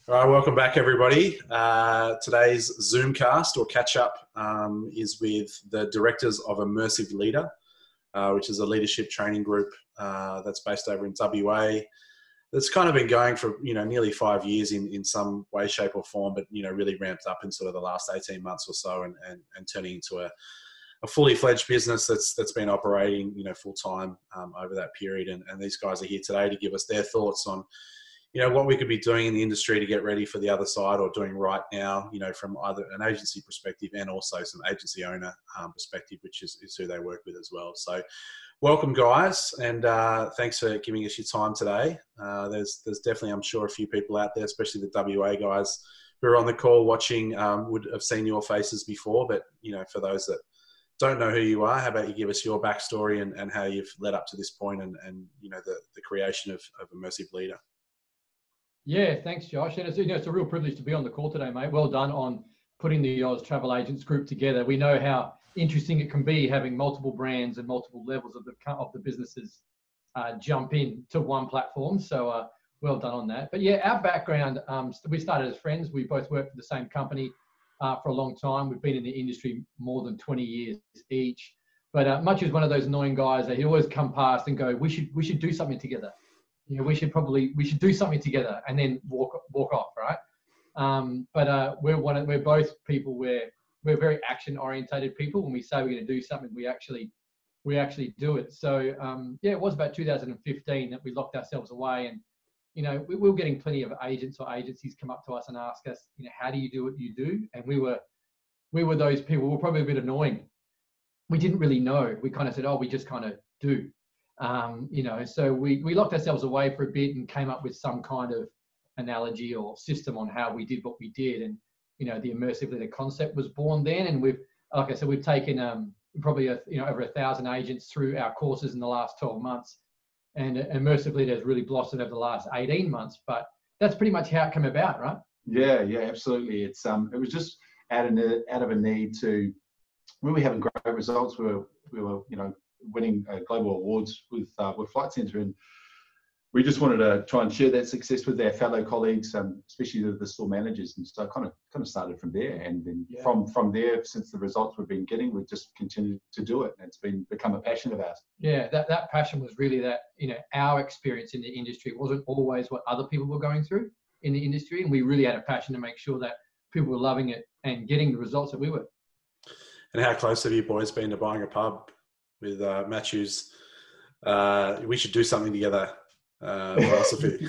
All right, welcome back, everybody. Today's Zoomcast or catch-up is with the directors of Immersive Leader, which is a leadership training group that's based over in WA. That's kind of been going for nearly 5 years in some way, shape, or form, but really ramped up in sort of the last 18 months or so, and turning into a fully fledged business that's been operating full time over that period. And these guys are here today to give us their thoughts on what we could be doing in the industry to get ready for the other side, or doing right now, from either an agency perspective and also some agency owner perspective, which is who they work with as well. So welcome, guys, and thanks for giving us your time today. There's definitely, I'm sure, a few people out there, especially the WA guys who are on the call watching, would have seen your faces before, but for those that don't know who you are, how about you give us your backstory and how you've led up to this point and the creation of Immersive Leader. Yeah, thanks, Josh. And it's a real privilege to be on the call today, mate. Well done on putting the Oz Travel Agents group together. We know how interesting it can be having multiple brands and multiple levels of the businesses jump in to one platform. So well done on that. But yeah, our background, we started as friends. We both worked for the same company for a long time. We've been in the industry more than 20 years each. But Much is one of those annoying guys that he always come past and go, we should do something together. We should do something together, and then walk off, right? We're both people we're very action orientated people. When we say we're going to do something, we actually do it. So it was about 2015 that we locked ourselves away, and we were getting plenty of agents or agencies come up to us and ask us, how do you do what you do? And we were those people. We're probably a bit annoying. We didn't really know. We kind of said, we just kind of do. So we locked ourselves away for a bit and came up with some kind of analogy or system on how we did what we did. And, the Immersive Leader concept was born then. And we've taken probably over 1,000 agents through our courses in the last 12 months. And Immersive Leader has really blossomed over the last 18 months. But that's pretty much how it came about, right? Yeah, absolutely. It was just out of a need to really having great results. We were winning global awards with Flight Centre, and we just wanted to try and share that success with our fellow colleagues, especially the store managers. And so kind of started from there, and then from there, since the results we've been getting, we've just continued to do it, and it's become a passion of ours. Yeah, that passion was really that our experience in the industry wasn't always what other people were going through in the industry, and we really had a passion to make sure that people were loving it and getting the results that we were. And how close have you boys been to buying a pub with Matthews? We should do something together. Philosophy.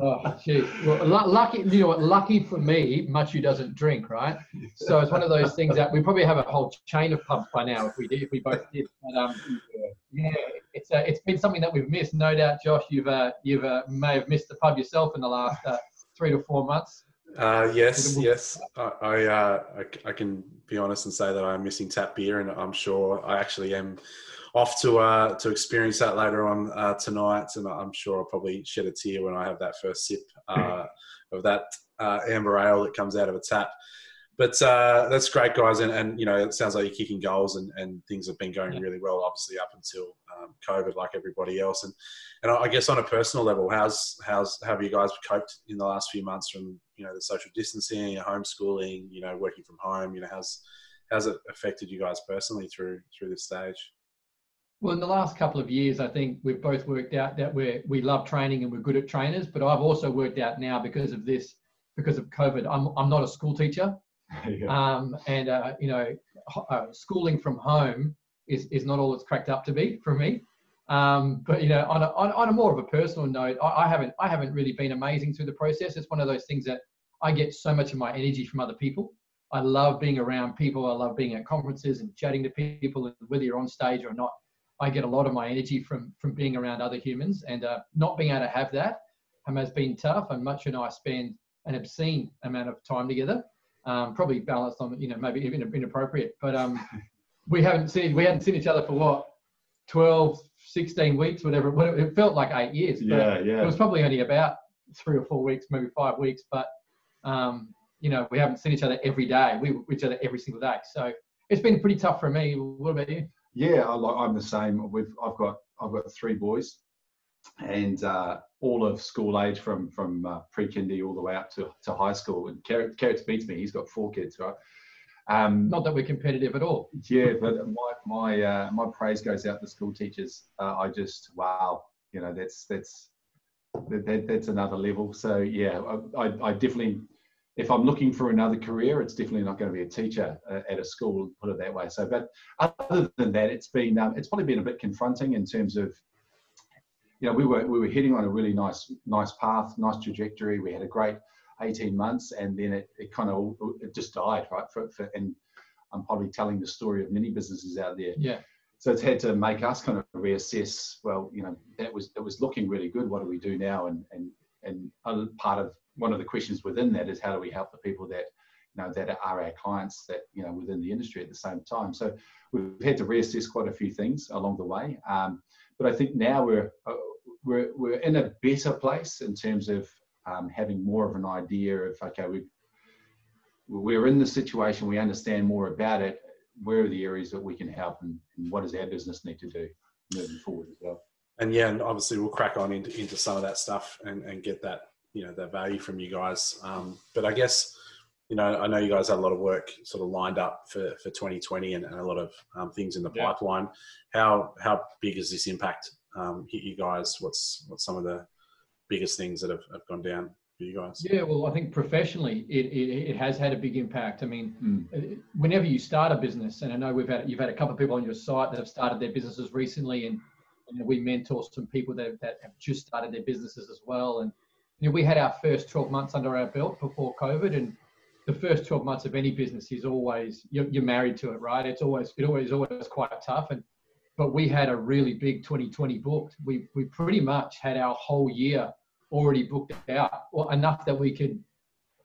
Oh, gee. Well, lucky for me, Matthew doesn't drink, right? So it's one of those things that we probably have a whole chain of pubs by now if we both did. But it's been something that we've missed, no doubt. Josh, you may have missed the pub yourself in the last 3 to 4 months. Yes. I can be honest and say that I'm missing tap beer, and I'm sure I actually am off to experience that later on tonight. And I'm sure I'll probably shed a tear when I have that first sip of that amber ale that comes out of a tap. But that's great, guys. And it sounds like you're kicking goals and things have been going really well, obviously, up until COVID, like everybody else. And I guess on a personal level, how have you guys coped in the last few months from, the social distancing, homeschooling, working from home? How's it affected you guys personally through this stage? Well, in the last couple of years, I think we've both worked out that we love training and we're good at trainers. But I've also worked out now because of COVID, I'm not a school teacher. Schooling from home is not all it's cracked up to be for me. But on a more of a personal note, I haven't really been amazing through the process. It's one of those things that I get so much of my energy from other people. I love being around people. I love being at conferences and chatting to people, and whether you're on stage or not, I get a lot of my energy from being around other humans, and not being able to have that has been tough. And Much and I spend an obscene amount of time together. Probably balanced on, maybe even inappropriate, but we hadn't seen each other for what, 12, 16 weeks, whatever. It felt like 8 years. It was probably only about 3 or 4 weeks, maybe 5 weeks. But we haven't seen each other every day. We were each other every single day. So it's been pretty tough for me. What about you? Yeah, I'm the same. I've got 3 boys. and all of school age from pre-kindy all the way up to high school. And Carrots beats me. He's got 4 kids, right? Not that we're competitive at all. Yeah, but my praise goes out to school teachers. I just, wow, you know, that's another level. So yeah, I definitely, if I'm looking for another career, it's definitely not going to be a teacher at a school, put it that way. So, but other than that, it's probably been a bit confronting in terms of, you know, we were heading on a really nice path, nice trajectory. We had a great 18 months, and then it kind of just died, right? And I'm probably telling the story of many businesses out there. Yeah. So it's had to make us kind of reassess. Well, you know, it was looking really good. What do we do now? And part of one of the questions within that is how do we help the people that, you know, that are our clients, that, you know, within the industry at the same time. So we've had to reassess quite a few things along the way. But I think now we're in a better place in terms of having more of an idea of, okay, we're in the situation, we understand more about it. Where are the areas that we can help, and what does our business need to do moving forward as well? And yeah, and obviously we'll crack on into some of that stuff and get that, you know, that value from you guys. But I guess, you know, I know you guys had a lot of work sort of lined up for 2020 and a lot of things in the pipeline. How big has this impact hit you guys? What's some of the biggest things that have gone down for you guys? Yeah, well, I think professionally it has had a big impact. I mean, whenever you start a business, and I know you've had a couple of people on your site that have started their businesses recently, and you know, we mentor some people that have just started their businesses as well. And you know, we had our first 12 months under our belt before COVID, and the first 12 months of any business is always, you're married to it, right? It's always quite tough. But we had a really big 2020 booked. We pretty much had our whole year already booked out, or enough that we could,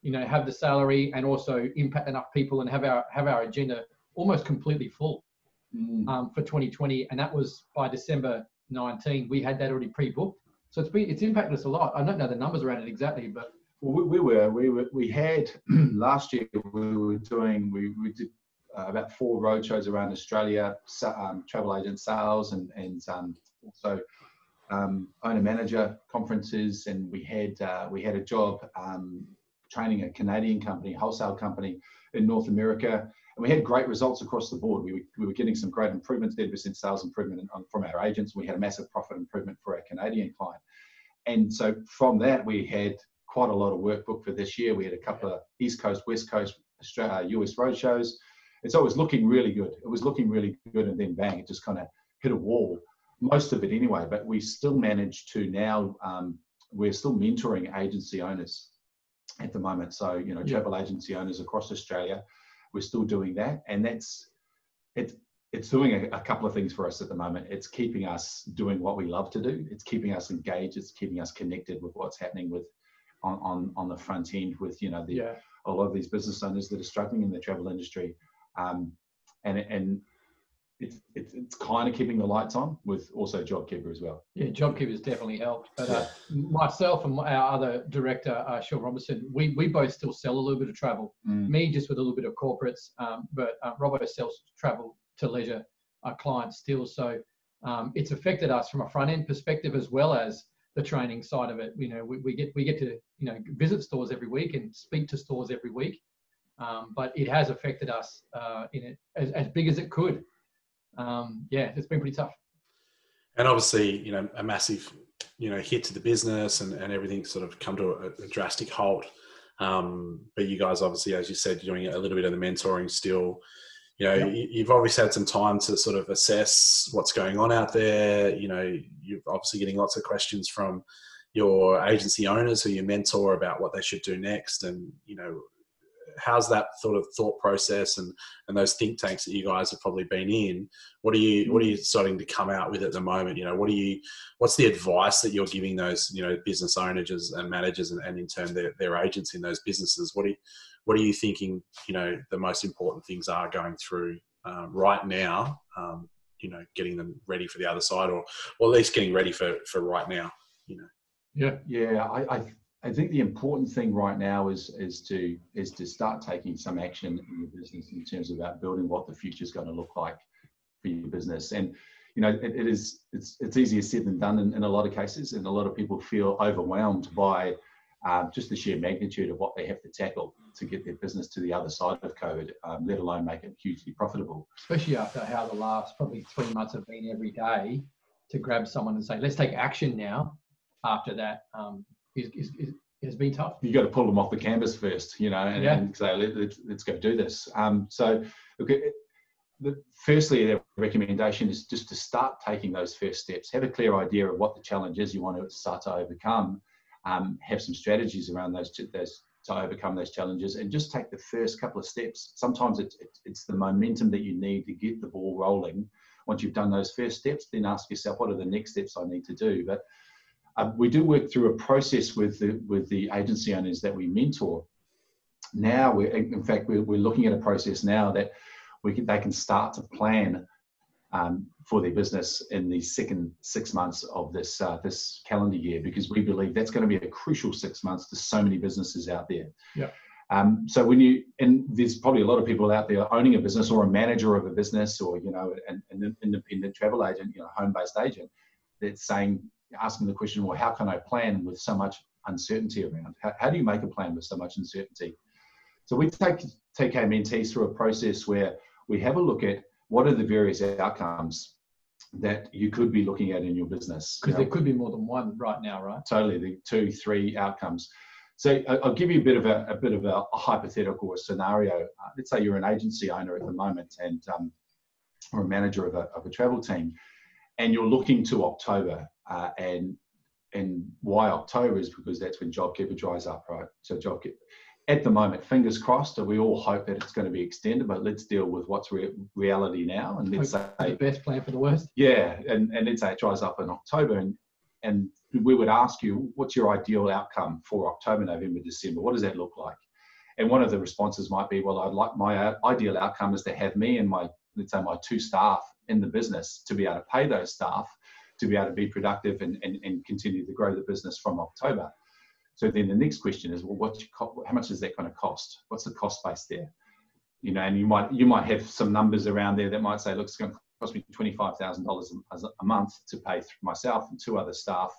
you know, have the salary and also impact enough people and have our agenda almost completely full for 2020. And that was by December 19. We had that already pre-booked. So it's impacted us a lot. I don't know the numbers around it exactly, but we had last year we did about 4 roadshows around Australia, travel agent sales and also owner manager conferences, and we had a job training a Canadian company, wholesale company in North America, and we had great results across the board. We were getting some great improvements, 30% sales improvement from our agents. We had a massive profit improvement for our Canadian client, and so from that we had quite a lot of work booked for this year. We had a couple of East Coast, West Coast, US roadshows. And so it was looking really good. And then bang, it just kind of hit a wall, most of it anyway. But we still managed to now, we're still mentoring agency owners at the moment. So, you know, travel agency owners across Australia, we're still doing that. And it's doing a couple of things for us at the moment. It's keeping us doing what we love to do. It's keeping us engaged. It's keeping us connected with what's happening on the front end with, you know, a lot of these business owners that are struggling in the travel industry. And it's kind of keeping the lights on with also JobKeeper as well. Yeah, JobKeeper's definitely helped. But myself and our other director, Sean Robertson, we both still sell a little bit of travel. Me just with a little bit of corporates, but Robbo sells travel to leisure clients still. So it's affected us from a front end perspective as well as the training side of it. You know, we get to, you know, visit stores every week and speak to stores every week. But it has affected us in it as big as it could. It's been pretty tough. And obviously, you know, a massive, you know, hit to the business and everything sort of come to a drastic halt. But you guys obviously, as you said, you're doing a little bit of the mentoring still. You know, you've obviously had some time to sort of assess what's going on out there. You know, you're obviously getting lots of questions from your agency owners who you mentor about what they should do next. And, you know, how's that sort of thought process and those think tanks that you guys have probably been in? What are you starting to come out with at the moment? You know, what's the advice that you're giving those, you know, business owners and managers and in turn their agents in those businesses? What are you thinking, you know, the most important things are going through right now, you know, getting them ready for the other side or at least getting ready for right now, you know? Yeah. I think the important thing right now is to start taking some action in your business in terms of about building what the future is going to look like for your business. And, you you know, it's easier said than done in a lot of cases, and a lot of people feel overwhelmed by just the sheer magnitude of what they have to tackle to get their business to the other side of COVID, let alone make it hugely profitable. Especially after how the last probably 3 months have been every day, to grab someone and say, let's take action now, after that, has been tough. You got to pull them off the canvas first, you know, and say, let's go do this. So, look, firstly, the recommendation is just to start taking those first steps. Have a clear idea of what the challenge is you want to start to overcome. Have some strategies around those to overcome those challenges, and just take the first couple of steps. Sometimes it's the momentum that you need to get the ball rolling. Once you've done those first steps, then ask yourself, what are the next steps I need to do? But we do work through a process with the agency owners that we mentor. Now, we're looking at a process now that they can start to plan for their business in the second 6 months of this calendar year, because we believe that's going to be a crucial 6 months to so many businesses out there. Yeah. So and there's probably a lot of people out there owning a business, or a manager of a business, or, you know, an independent travel agent, you know, home-based agent, that's asking the question, well, how can I plan with so much uncertainty around? How do you make a plan with so much uncertainty? So we take our mentees through a process where we have a look at what are the various outcomes that you could be looking at in your business. Because there could be more than one right now, right? Totally, the 2, 3 outcomes. So I'll give you a bit of a hypothetical, scenario. Let's say you're an agency owner at the moment, and or a manager of a travel team, and you're looking to October, and why October is because that's when JobKeeper dries up, right? So JobKeeper, at the moment, fingers crossed, we all hope that it's going to be extended, but let's deal with what's reality now, and let's say the best, plan for the worst. Yeah, and let's say it dries up in October, and we would ask you, what's your ideal outcome for October, November, December? What does that look like? And one of the responses might be, well, I'd like my ideal outcome is to have me and let's say my 2 staff in the business, to be able to pay those staff, to be able to be productive and continue to grow the business from October. So then the next question is, well, how much is that going to cost? What's the cost base there? You know, and you might have some numbers around there that might say, look, it's going to cost me $25,000 a month to pay myself and 2 other staff,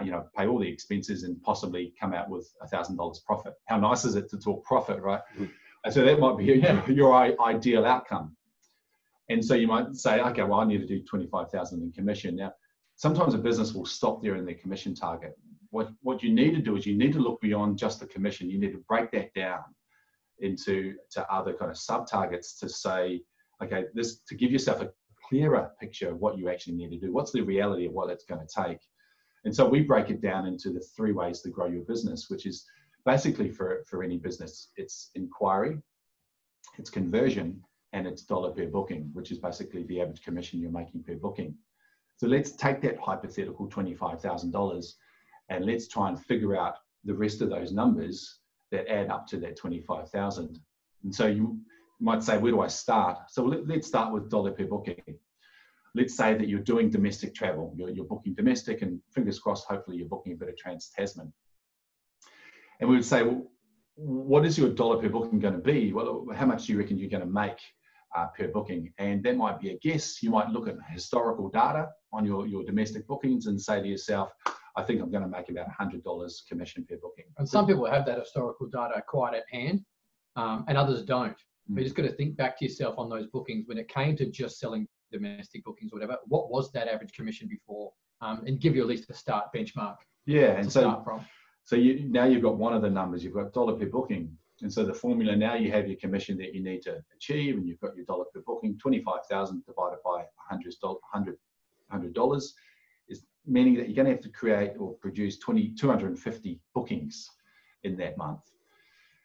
you know, pay all the expenses and possibly come out with $1,000 profit. How nice is it to talk profit, right? Mm-hmm. So that might be your ideal outcome. And so you might say, okay, well, I need to do 25,000 in commission. Now, sometimes a business will stop there in their commission target. What you need to do is you need to look beyond just the commission. You need to break that down into other kind of sub-targets to say, okay, to give yourself a clearer picture of what you actually need to do. What's the reality of what it's going to take? And so we break it down into the 3 ways to grow your business, which is basically for any business. It's inquiry, it's conversion, and it's dollar per booking, which is basically the average commission you're making per booking. So let's take that hypothetical $25,000 and let's try and figure out the rest of those numbers that add up to that 25,000. And so you might say, where do I start? So let's start with dollar per booking. Let's say that you're doing domestic travel. You're booking domestic, and fingers crossed, hopefully you're booking a bit of Trans-Tasman. And we would say, well, what is your dollar per booking going to be? Well, how much do you reckon you're going to make per booking? And that might be a guess. You might look at historical data on your domestic bookings and say to yourself, I think I'm going to make about $100 commission per booking. And some people have that historical data quite at hand, and others don't. You just got to think back to yourself on those bookings when it came to just selling domestic bookings or whatever. What was that average commission before? And give you at least a start benchmark. Yeah, and so now you've got one of the numbers. You've got dollar per booking, and so the formula, now you have your commission that you need to achieve, and you've got your dollar per booking. 25,000 divided by $100 is meaning that you're going to have to create or produce 250 bookings in that month.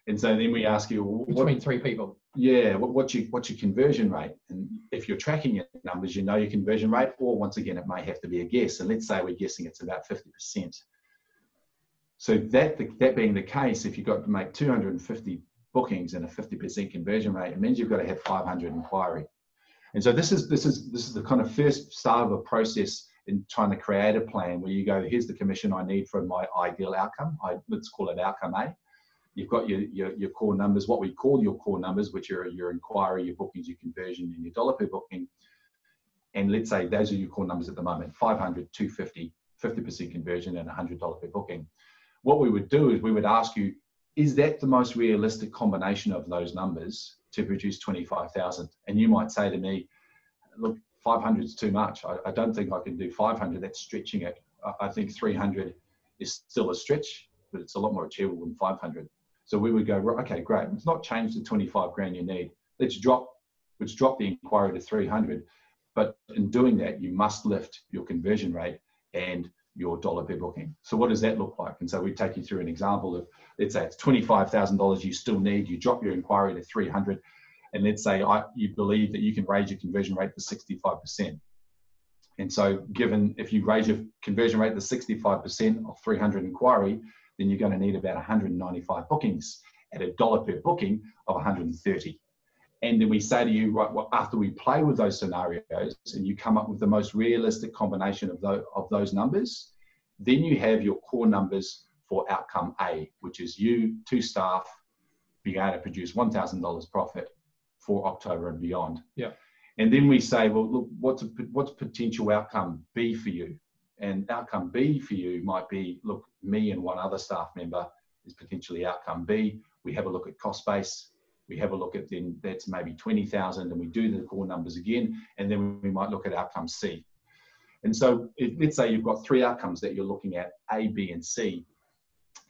And so then we ask you, between 3 people. Yeah, what's your conversion rate? And if you're tracking your numbers, you know your conversion rate, or once again, it may have to be a guess. And let's say we're guessing it's about 50%. So that being the case, if you've got to make 250 bookings and a 50% conversion rate, it means you've got to have 500 inquiry. And so this is the kind of first start of a process in trying to create a plan where you go, here's the commission I need for my ideal outcome. Let's call it outcome A. You've got your core numbers, what we call your core numbers, which are your inquiry, your bookings, your conversion, and your dollar per booking. and let's say those are your core numbers at the moment, 500, 250, 50% conversion and $100 per booking. What we would do is we would ask you, is that the most realistic combination of those numbers to produce 25,000? And you might say to me, look, 500 is too much. I don't think I can do 500. That's stretching it. I think 300 is still a stretch, but it's a lot more achievable than 500. So we would go, okay, great. Let's not change the 25 grand you need. Let's drop the inquiry to 300. But in doing that, you must lift your conversion rate and your dollar per booking. So what does that look like? And so we take you through an example of, let's say it's $25,000 you still need. You drop your inquiry to 300. And let's say you believe that you can raise your conversion rate to 65%. And so given if you raise your conversion rate to 65% of 300 inquiry, then you're going to need about 195 bookings at a dollar per booking of 130. And then we say to you, right, well, after we play with those scenarios and you come up with the most realistic combination of those numbers, then you have your core numbers for outcome A, which is you, 2 staff, being able to produce $1,000 profit for October and beyond. Yeah. And then we say, well, look, what's potential outcome B for you? And outcome B for you might be, look, me and one other staff member is potentially outcome B. We have a look at cost base. We have a look at then that's maybe 20,000, and we do the core numbers again, and then we might look at outcome C. And so let's say you've got 3 outcomes that you're looking at, A, B, and C.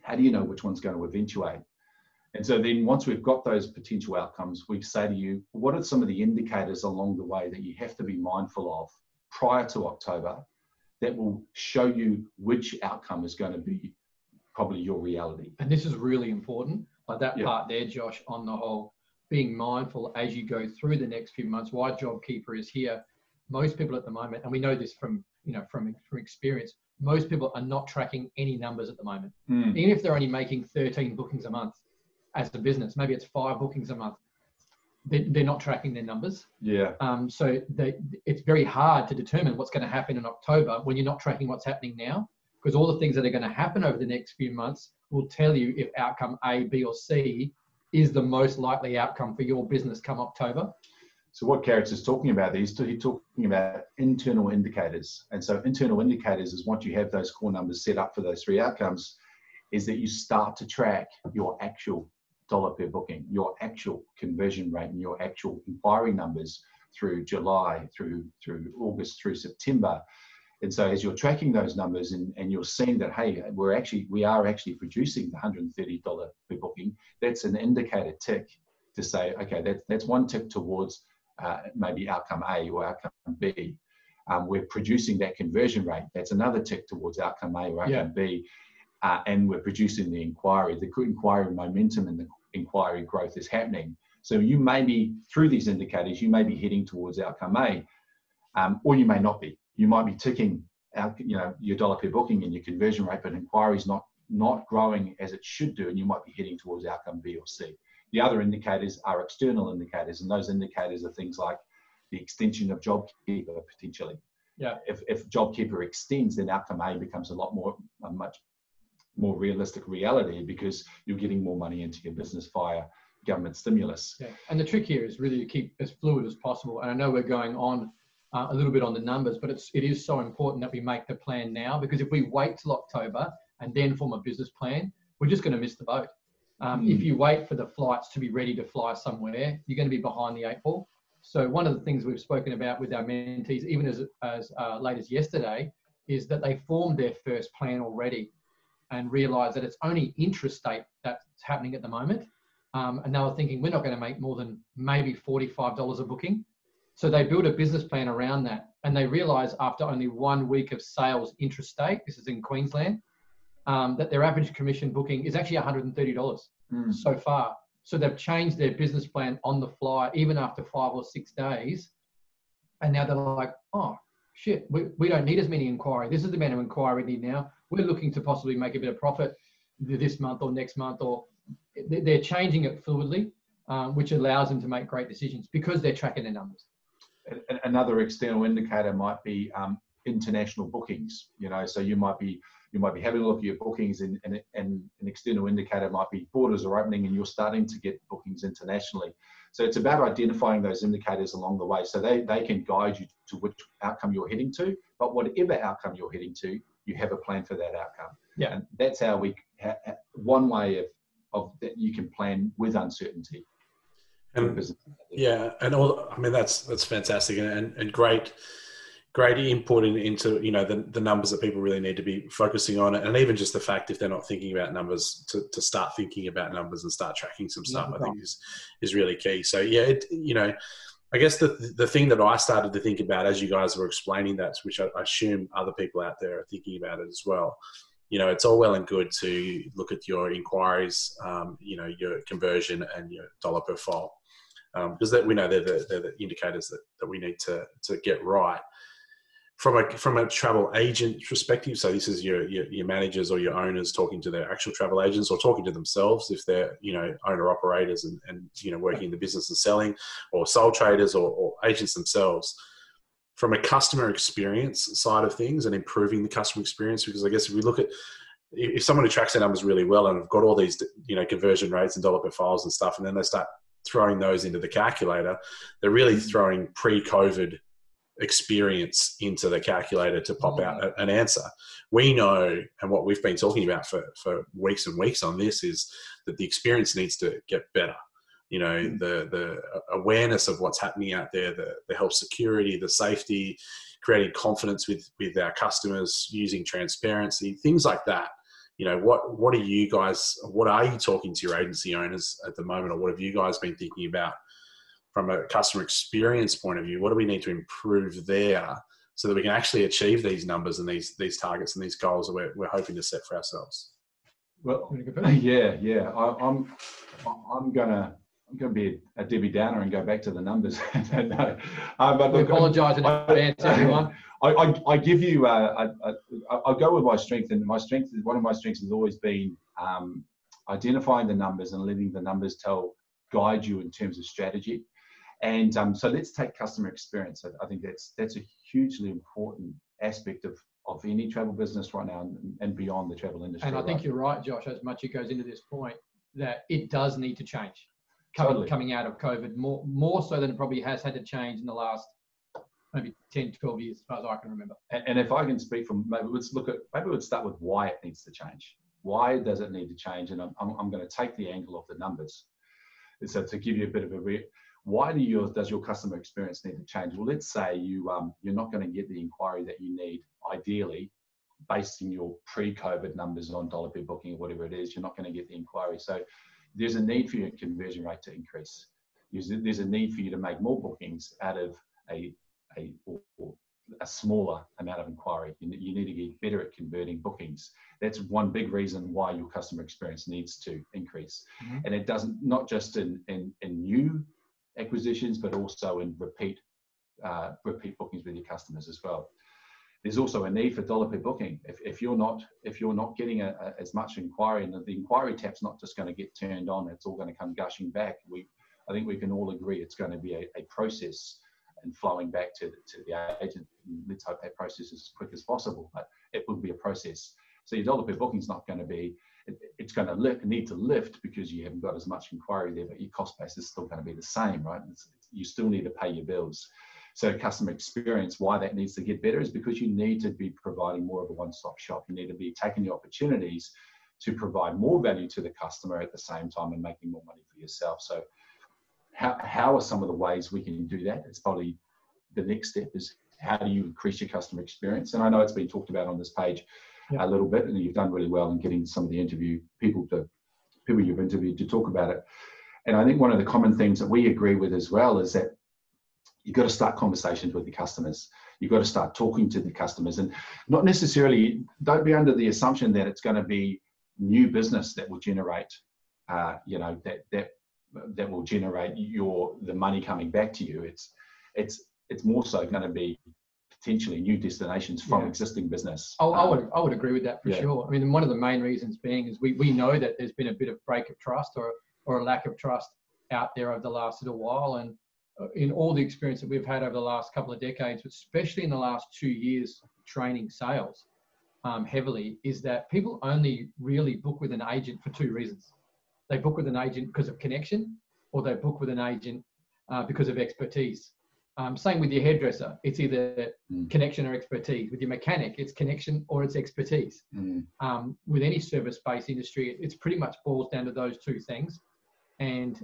How do you know which one's going to eventuate? And so then once we've got those potential outcomes, we say to you, what are some of the indicators along the way that you have to be mindful of prior to October that will show you which outcome is going to be probably your reality? And this is really important. Like that part there, Josh, on the whole, being mindful as you go through the next few months, why JobKeeper is here. Most people at the moment, and we know this from experience, most people are not tracking any numbers at the moment. Even if they're only making 13 bookings a month as a business, maybe it's 5 bookings a month, they're not tracking their numbers. Yeah. So it's very hard to determine what's going to happen in October when you're not tracking what's happening now, because all the things that are going to happen over the next few months will tell you if outcome A, B, or C is the most likely outcome for your business come October. So what Garrett's is talking about, he's talking about internal indicators. And so internal indicators is once you have those core numbers set up for those 3 outcomes, is that you start to track your actual dollar per booking, your actual conversion rate, and your actual inquiry numbers through July, through August, through September. And so as you're tracking those numbers and you're seeing that, hey, we are actually producing the $130 per booking, that's an indicator tick to say, okay, that's one tick towards maybe outcome A or outcome B. We're producing that conversion rate. That's another tick towards outcome A or outcome B. And we're producing the inquiry. The inquiry momentum and the inquiry growth is happening. So you may be, through these indicators, you may be heading towards outcome A, or you may not be. You might be ticking out, your dollar per booking and your conversion rate, but inquiry's not growing as it should do, and you might be heading towards outcome B or C. The other indicators are external indicators, and those indicators are things like the extension of JobKeeper potentially. Yeah. If JobKeeper extends, then outcome A becomes a much more realistic reality because you're getting more money into your business via government stimulus. Yeah. And the trick here is really to keep as fluid as possible. And I know we're going on a little bit on the numbers, but it is so important that we make the plan now, because if we wait till October and then form a business plan, we're just going to miss the boat. If you wait for the flights to be ready to fly somewhere, you're going to be behind the 8 ball. So one of the things we've spoken about with our mentees, even as late as yesterday, is that they formed their first plan already and realized that it's only intrastate that's happening at the moment. And they were thinking, we're not going to make more than maybe $45 a booking. So they built a business plan around that. And they realized after only 1 week of sales intrastate, this is in Queensland, that their average commission booking is actually $130 so far. So they've changed their business plan on the fly, even after 5 or 6 days. And now they're like, oh, shit, we don't need as many inquiry. This is the amount of inquiry we need now. We're looking to possibly make a bit of profit this month or next month, or they're changing it fluidly, which allows them to make great decisions because they're tracking their numbers. Another external indicator might be international bookings. So you might be You might be having a look at your bookings, and an external indicator might be borders are opening and you're starting to get bookings internationally. So it's about identifying those indicators along the way so they can guide you to which outcome you're heading to. But whatever outcome you're heading to, you have a plan for that outcome. Yeah. And that's how we, one way of that you can plan with uncertainty. And yeah, and all, I mean, that's fantastic and great input into, you know, the numbers that people really need to be focusing on, and even just the fact, if they're not thinking about numbers, to start thinking about numbers and start tracking some stuff, I think is really key. So yeah, you know, I guess the thing that I started to think about as you guys were explaining that, which I assume other people out there are thinking about it as well. You know, it's all well and good to look at your inquiries, you know, your conversion and your dollar per file, because that we know they're the indicators that we need to get right. From a travel agent perspective, so this is your managers or your owners talking to their actual travel agents or talking to themselves if they're, you know, owner operators and you know, working in the business and selling, or sole traders or agents themselves. From a customer experience side of things and improving the customer experience, because I guess if we look at, if someone who tracks their numbers really well and have got all these, you know, conversion rates and dollar per files and stuff, and then they start throwing those into the calculator, they're really throwing pre-COVID experience into the calculator to pop out an answer. We know, and what we've been talking about for weeks and weeks on this, is that the experience needs to get better. You know, the awareness of what's happening out there, the health security, the safety, creating confidence with our customers, using transparency, things like that. You know, what are you talking to your agency owners at the moment, or what have you guys been thinking about from a customer experience point of view? What do we need to improve there so that we can actually achieve these numbers and these targets and these goals that we're hoping to set for ourselves? Well, yeah. I'm gonna be a Debbie Downer and go back to the numbers. No, but we apologise in advance, everyone. I give you. I'll go with my strength, and one of my strengths has always been identifying the numbers and letting the numbers guide you in terms of strategy. And so let's take customer experience. I think that's a hugely important aspect of any travel business right now and beyond the travel industry. And I think you're right, Josh, as much it goes into this point, that it does need to change coming out of COVID, more so than it probably has had to change in the last maybe 10, 12 years, as far as I can remember. And if I can speak from, maybe we'll start with why it needs to change. Why does it need to change? And I'm going to take the angle of the numbers. So to give you a bit of why does your customer experience need to change? Well, let's say you're not going to get the inquiry that you need, ideally, based on your pre-COVID numbers on dollar per booking or whatever it is. You're not going to get the inquiry. So there's a need for your conversion rate to increase. There's a need for you to make more bookings out of a smaller amount of inquiry. You need to get better at converting bookings. That's one big reason why your customer experience needs to increase. Mm-hmm. And it doesn't, not just in new acquisitions, but also in repeat bookings with your customers as well. There's also a need for dollar per booking. If you're not getting as much inquiry, and the inquiry tap's not just going to get turned on, it's all going to come gushing back. I think we can all agree it's going to be a process and flowing back to the agent. Let's hope that process is as quick as possible, but it will be a process. So your dollar per booking is not going to be, it's going to need to lift because you haven't got as much inquiry there, but your cost base is still going to be the same, right? You still need to pay your bills. So customer experience, why that needs to get better is because you need to be providing more of a one-stop shop. You need to be taking the opportunities to provide more value to the customer at the same time and making more money for yourself. So how are some of the ways we can do that? It's probably the next step is how do you increase your customer experience? And I know it's been talked about on this page a little bit, and you've done really well in getting some of the people you've interviewed to talk about it. And I think one of the common themes that we agree with as well is that you've got to start conversations with the customers. You've got to start talking to the customers, and not necessarily, don't be under the assumption that it's going to be new business that will generate, that will generate the money coming back to you. It's more so going to be potentially new destinations from existing business. I would agree with that for sure. I mean, one of the main reasons being is we know that there's been a bit of break of trust or a lack of trust out there over the last little while, and in all the experience that we've had over the last couple of decades, especially in the last 2 years training sales, heavily is that people only really book with an agent for two reasons. They book with an agent because of connection, or they book with an agent because of expertise. Same with your hairdresser. It's either connection or expertise. With your mechanic, it's connection or it's expertise. With any service-based industry, it's pretty much boils down to those two things. And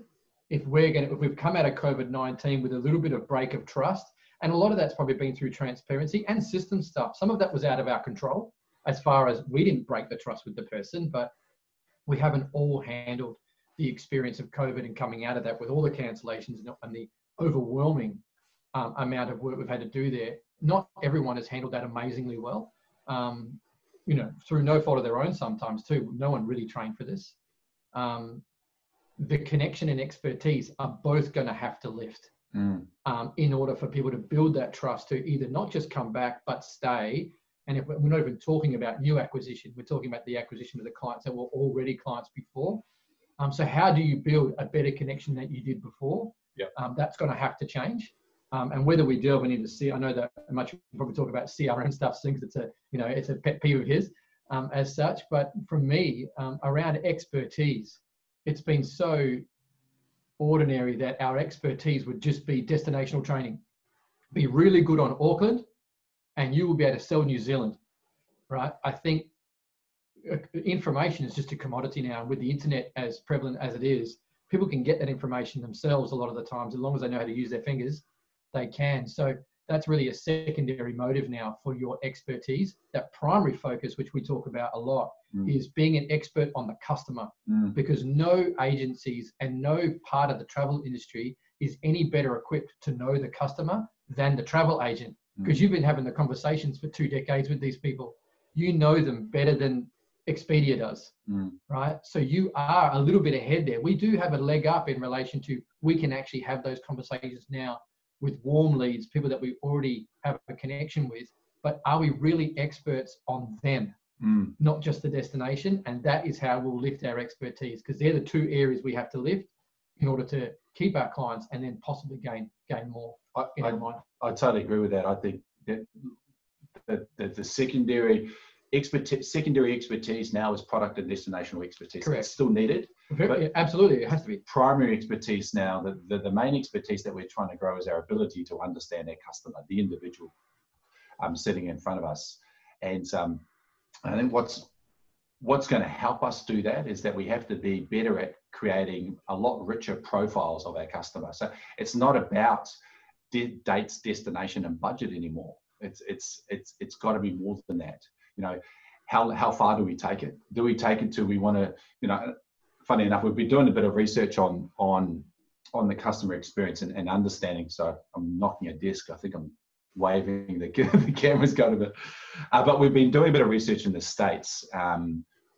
if we've come out of COVID-19 with a little bit of break of trust, and a lot of that's probably been through transparency and system stuff. Some of that was out of our control as far as we didn't break the trust with the person, but we haven't all handled the experience of COVID and coming out of that with all the cancellations and the overwhelming amount of work we've had to do there. Not everyone has handled that amazingly well, you know, through no fault of their own sometimes too. No one really trained for this. The connection and expertise are both going to have to lift in order for people to build that trust to either not just come back, but stay. And if we're not even talking about new acquisition, we're talking about the acquisition of the clients that were already clients before. So how do you build a better connection than you did before? Yep. That's going to have to change. And whether we delve into I know that much we'll probably talk about CRM stuff soon, because it's a pet peeve of his as such. But for me, around expertise, it's been so ordinary that our expertise would just be destinational training. Be really good on Auckland, and you will be able to sell New Zealand, right? I think information is just a commodity now. With the internet as prevalent as it is, people can get that information themselves a lot of the times. As long as they know how to use their fingers, they can. So that's really a secondary motive now for your expertise. That primary focus, which we talk about a lot, is being an expert on the customer, because no agencies and no part of the travel industry is any better equipped to know the customer than the travel agent, because you've been having the conversations for 2 decades with these people. You know them better than Expedia does, right? So you are a little bit ahead there. We do have a leg up in relation to, we can actually have those conversations now with warm leads, people that we already have a connection with, but are we really experts on them, not just the destination? And that is how we'll lift our expertise, because they're the two areas we have to lift in order to keep our clients and then possibly gain more in our mind. I totally agree with that. I think that the secondary expertise now is product and destinational expertise. Correct. It's still needed. But absolutely, it has to be. Primary expertise now, the main expertise that we're trying to grow is our ability to understand our customer, the individual sitting in front of us. And I think what's going to help us do that is that we have to be better at creating a lot richer profiles of our customer. So it's not about dates, destination, and budget anymore. It's got to be more than that. You know, how far do we take it? Do we take it to we want to, you know, funny enough, we've been doing a bit of research on the customer experience and understanding. So I'm knocking a desk. I think I'm waving, the camera's going a bit. But we've been doing a bit of research in the States,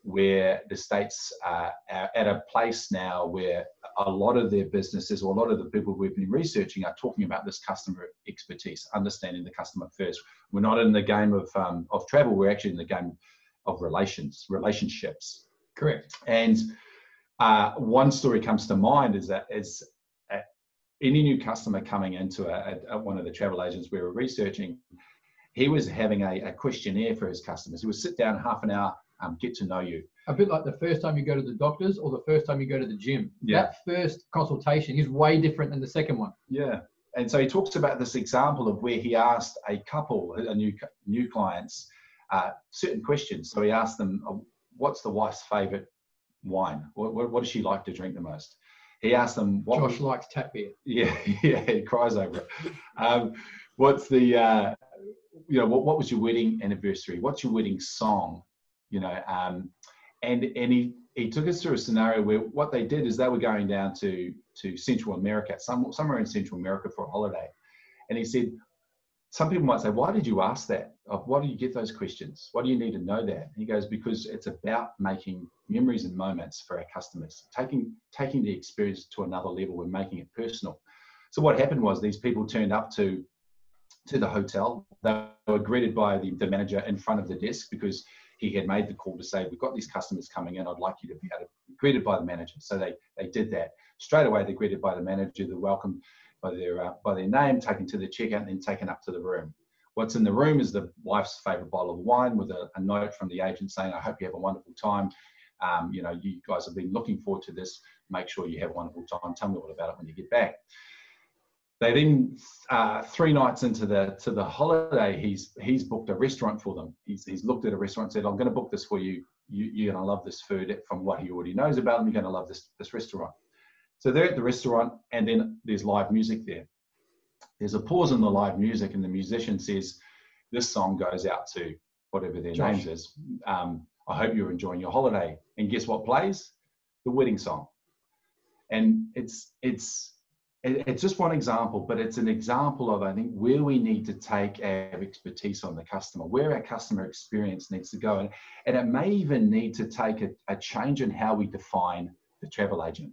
where the States are at a place now where a lot of their businesses, or a lot of the people we've been researching, are talking about this customer expertise, understanding the customer first. We're not in the game of travel. We're actually in the game of relationships. Correct. And one story comes to mind is that any new customer coming into one of the travel agents we were researching, he was having a questionnaire for his customers. He would sit down half an hour, get to know you. A bit like the first time you go to the doctors or the first time you go to the gym. Yeah. That first consultation is way different than the second one. Yeah. And so he talks about this example of where he asked a couple, new clients, certain questions. So he asked them, what's the wife's favorite wine? What does she like to drink the most? He asked them, Josh likes tap beer. Yeah, he cries over it. What's the, what was your wedding anniversary? What's your wedding song? And he took us through a scenario where what they did is they were going down to Central America, somewhere in Central America for a holiday. And he said, some people might say, why did you ask that? Why do you get those questions? Why do you need to know that? And he goes, because it's about making memories and moments for our customers, taking the experience to another level and making it personal. So what happened was these people turned up to the hotel. They were greeted by the manager in front of the desk, because he had made the call to say, we've got these customers coming in. I'd like you to be able to be greeted by the manager. So they did that. Straight away, they're greeted by the manager. They're welcomed by their name, taken to the checkout, and then taken up to the room. What's in the room is the wife's favorite bottle of wine with a note from the agent saying, I hope you have a wonderful time. You know, you guys have been looking forward to this. Make sure you have a wonderful time. Tell me all about it when you get back. They then 3 nights into the holiday, he's booked a restaurant for them. He's looked at a restaurant and said, I'm going to book this for you. You're going to love this food. From what he already knows about them, you're going to love this restaurant. So they're at the restaurant, and then there's live music there. There's a pause in the live music, and the musician says, this song goes out to whatever their names is. I hope you're enjoying your holiday. And guess what plays? The wedding song. And it's just one example, but it's an example of, I think, where we need to take our expertise on the customer, where our customer experience needs to go. And it may even need to take a change in how we define the travel agent.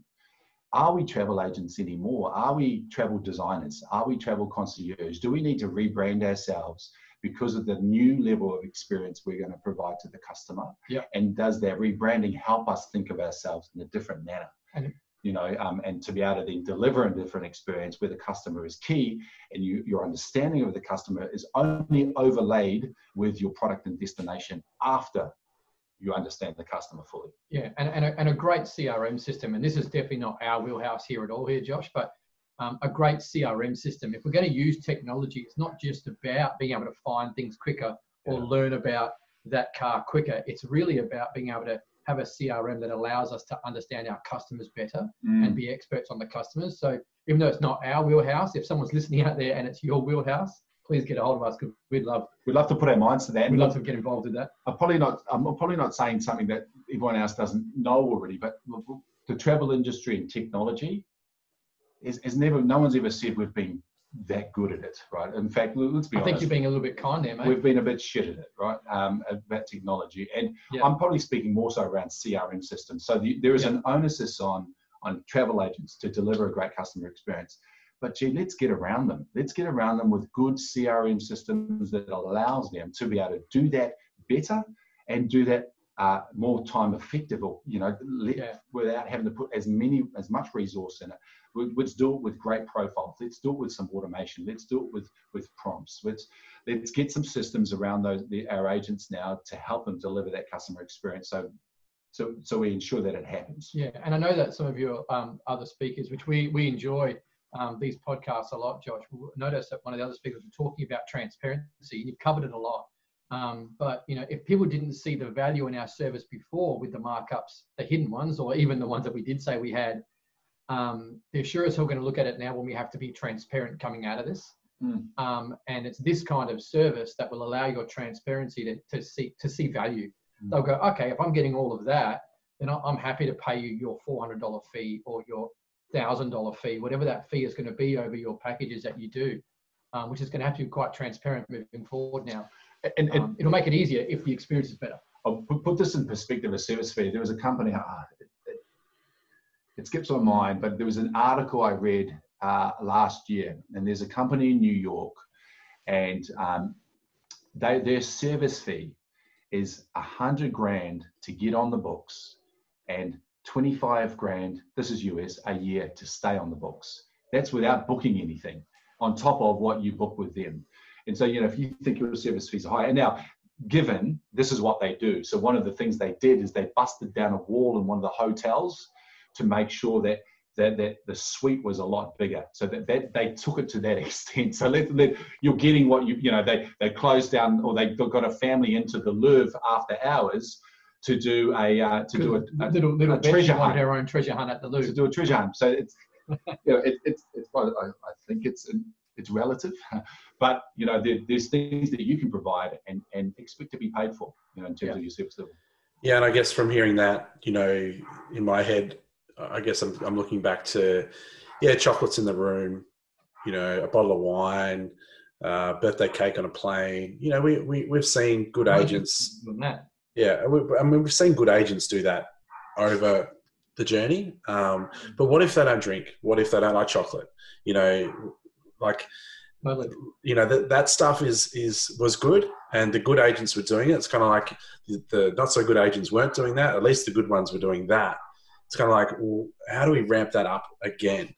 Are we travel agents anymore? Are we travel designers? Are we travel concierge? Do we need to rebrand ourselves because of the new level of experience we're going to provide to the customer? Yep. And does that rebranding help us think of ourselves in a different manner? You know, and to be able to then deliver a different experience where the customer is key, and your understanding of the customer is only overlaid with your product and destination after you understand the customer fully. Yeah, and a great CRM system, and this is definitely not our wheelhouse here at all here, Josh, but a great CRM system. If we're going to use technology, it's not just about being able to find things quicker or learn about that car quicker. It's really about being able to have a CRM that allows us to understand our customers better and be experts on the customers. So even though it's not our wheelhouse, if someone's listening out there and it's your wheelhouse, please get a hold of us, because we'd love to put our minds to that. We'd love to get involved in that. I'm probably not saying something that everyone else doesn't know already, but the travel industry and technology is never, no one's ever said we've been that good at it, right? In fact, let's be honest. I think you're being a little bit kind there, mate. We've been a bit shit at it, right? About technology. And I'm probably speaking more so around CRM systems. So there is an onus on travel agents to deliver a great customer experience. But gee, let's get around them. Let's get around them with good CRM systems that allows them to be able to do that better and do that more time effective, or without having to put as much resource in it. Let's do it with great profiles. Let's do it with some automation. Let's do it with prompts. Let's get some systems around our agents now to help them deliver that customer experience. So we ensure that it happens. Yeah, and I know that some of your other speakers, which we enjoy these podcasts a lot, Josh. Notice that one of the other speakers was talking about transparency. You've covered it a lot. But you know, if people didn't see the value in our service before with the markups, the hidden ones, or even the ones that we did say we had, they're sure as hell going to look at it now when we have to be transparent coming out of this. And it's this kind of service that will allow your transparency to see value. They'll go, okay, if I'm getting all of that, then I'm happy to pay you your $400 fee or your $1,000 fee, whatever that fee is going to be over your packages that you do, which is going to have to be quite transparent moving forward now. And it'll make it easier if the experience is better. I'll put this in perspective, a service fee. There was a company, it skips my mind, but there was an article I read last year, and there's a company in New York, and their service fee is $100,000 to get on the books, and $25,000, this is US, a year to stay on the books. That's without booking anything on top of what you book with them. And so, you know, if you think your service fees are high, and now, given this is what they do, so one of the things they did is they busted down a wall in one of the hotels to make sure that the suite was a lot bigger, so that they took it to that extent. So you're getting what they closed down, or they got a family into the Louvre after hours to do a little treasure hunt. Her own treasure hunt at the Louvre. To do a treasure hunt. So it's I think it's relative, but you know there's things that you can provide and expect to be paid for, you know, in terms of your service level. Yeah, and I guess from hearing that, you know, in my head, I guess I'm looking back to, chocolates in the room, you know, a bottle of wine, birthday cake on a plane. You know, we've seen good agents. Yeah, we've seen good agents do that over the journey. But what if they don't drink? What if they don't like chocolate? You know, like, you know, that stuff was good, and the good agents were doing it. It's kind of like the not so good agents weren't doing that. At least the good ones were doing that. It's kind of like, well, how do we ramp that up again?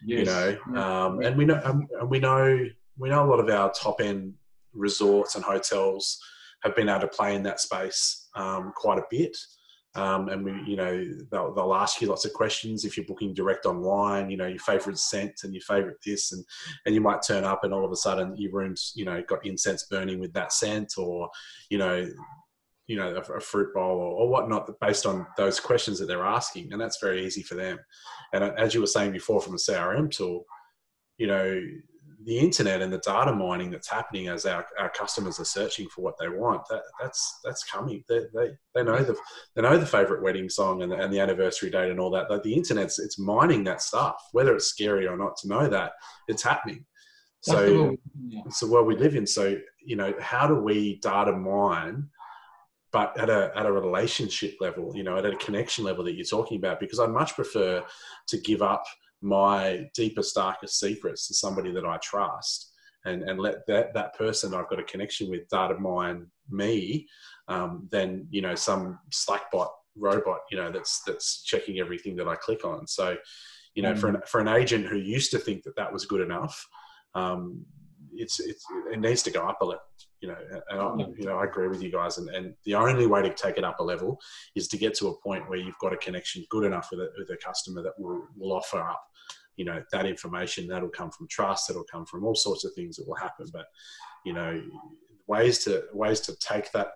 Yes. You know, and we know a lot of our top end resorts and hotels have been able to play in that space quite a bit. And we, you know, they'll ask you lots of questions if you're booking direct online, you know, your favorite scent and your favorite this, and you might turn up and all of a sudden your room's, you know, got incense burning with that scent, or, you know, a fruit bowl or whatnot, based on those questions that they're asking. And that's very easy for them. And as you were saying before, from a CRM tool, you know, the internet and the data mining that's happening as our customers are searching for what they want, that's coming. They know the favorite wedding song and the anniversary date and all that. Like the internet's, it's mining that stuff, whether it's scary or not to know that it's happening. So it's the world we live in. So, you know, how do we data mine, but at a relationship level, you know, at a connection level that you're talking about? Because I'd much prefer to give up my deepest, darkest secrets to somebody that I trust, and let that person I've got a connection with data mine me, than, you know, some Slackbot robot, you know, that's checking everything that I click on. So, you know, for an agent who used to think that was good enough, it needs to go up a level, you know. And you know, I agree with you guys. And the only way to take it up a level is to get to a point where you've got a connection good enough with a customer that will offer up, you know, that information. That'll come from trust. That'll come from all sorts of things that will happen. But, you know, ways to take that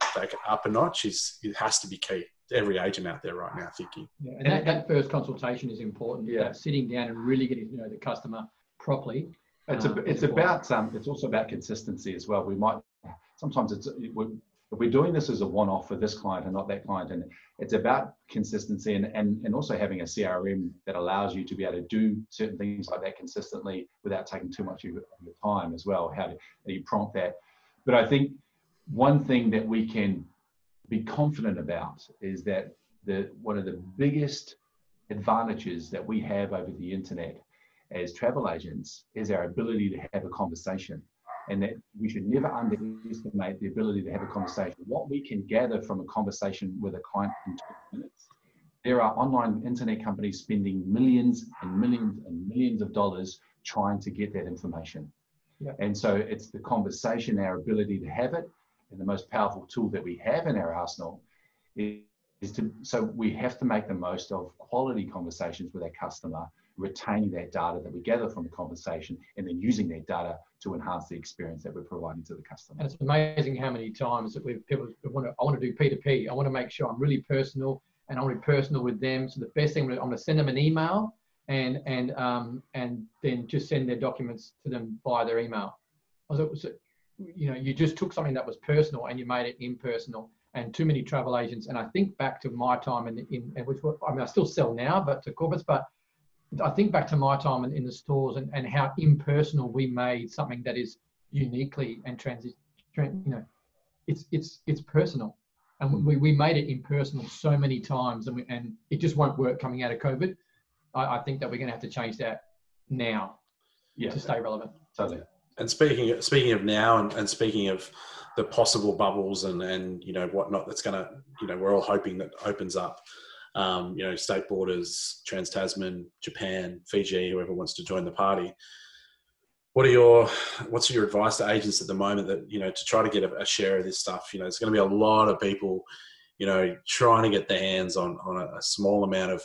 up a notch it has to be key. Every agent out there right now thinking. Yeah, and that first consultation is important. Yeah, sitting down and really getting to know the customer properly. It's also about consistency as well. Sometimes if we're doing this as a one-off for this client and not that client, and it's about consistency and also having a CRM that allows you to be able to do certain things like that consistently without taking too much of your time as well. How do you prompt that? But I think one thing that we can be confident about is that one of the biggest advantages that we have over the internet as travel agents is our ability to have a conversation, and that we should never underestimate the ability to have a conversation. What we can gather from a conversation with a client in 2 minutes. There are online internet companies spending millions and millions and millions of dollars trying to get that information. Yeah. And so it's the conversation, our ability to have it, and the most powerful tool that we have in our arsenal so we have to make the most of quality conversations with our customer, retaining that data that we gather from the conversation, and then using that data to enhance the experience that we're providing to the customer. And it's amazing how many times that I want to do P2P. I want to make sure I'm really personal, and I want to be personal with them. So the best thing, I'm going to send them an email and then just send their documents to them via their email. So, you know, you just took something that was personal and you made it impersonal. And too many travel agents, and I think back to my time I still sell now, but to corporates, but I think back to my time in the stores and how impersonal we made something that is uniquely and it's personal, and we made it impersonal so many times, and it just won't work coming out of COVID. I think that we're going to have to change that now to stay relevant. Totally. And speaking of now, and speaking of the possible bubbles and you know whatnot, that's gonna, you know, we're all hoping that opens up. You know, state borders, Trans-Tasman, Japan, Fiji, whoever wants to join the party. What's your advice to agents at the moment that, you know, to try to get a share of this stuff? You know, there's going to be a lot of people, you know, trying to get their hands on a small amount of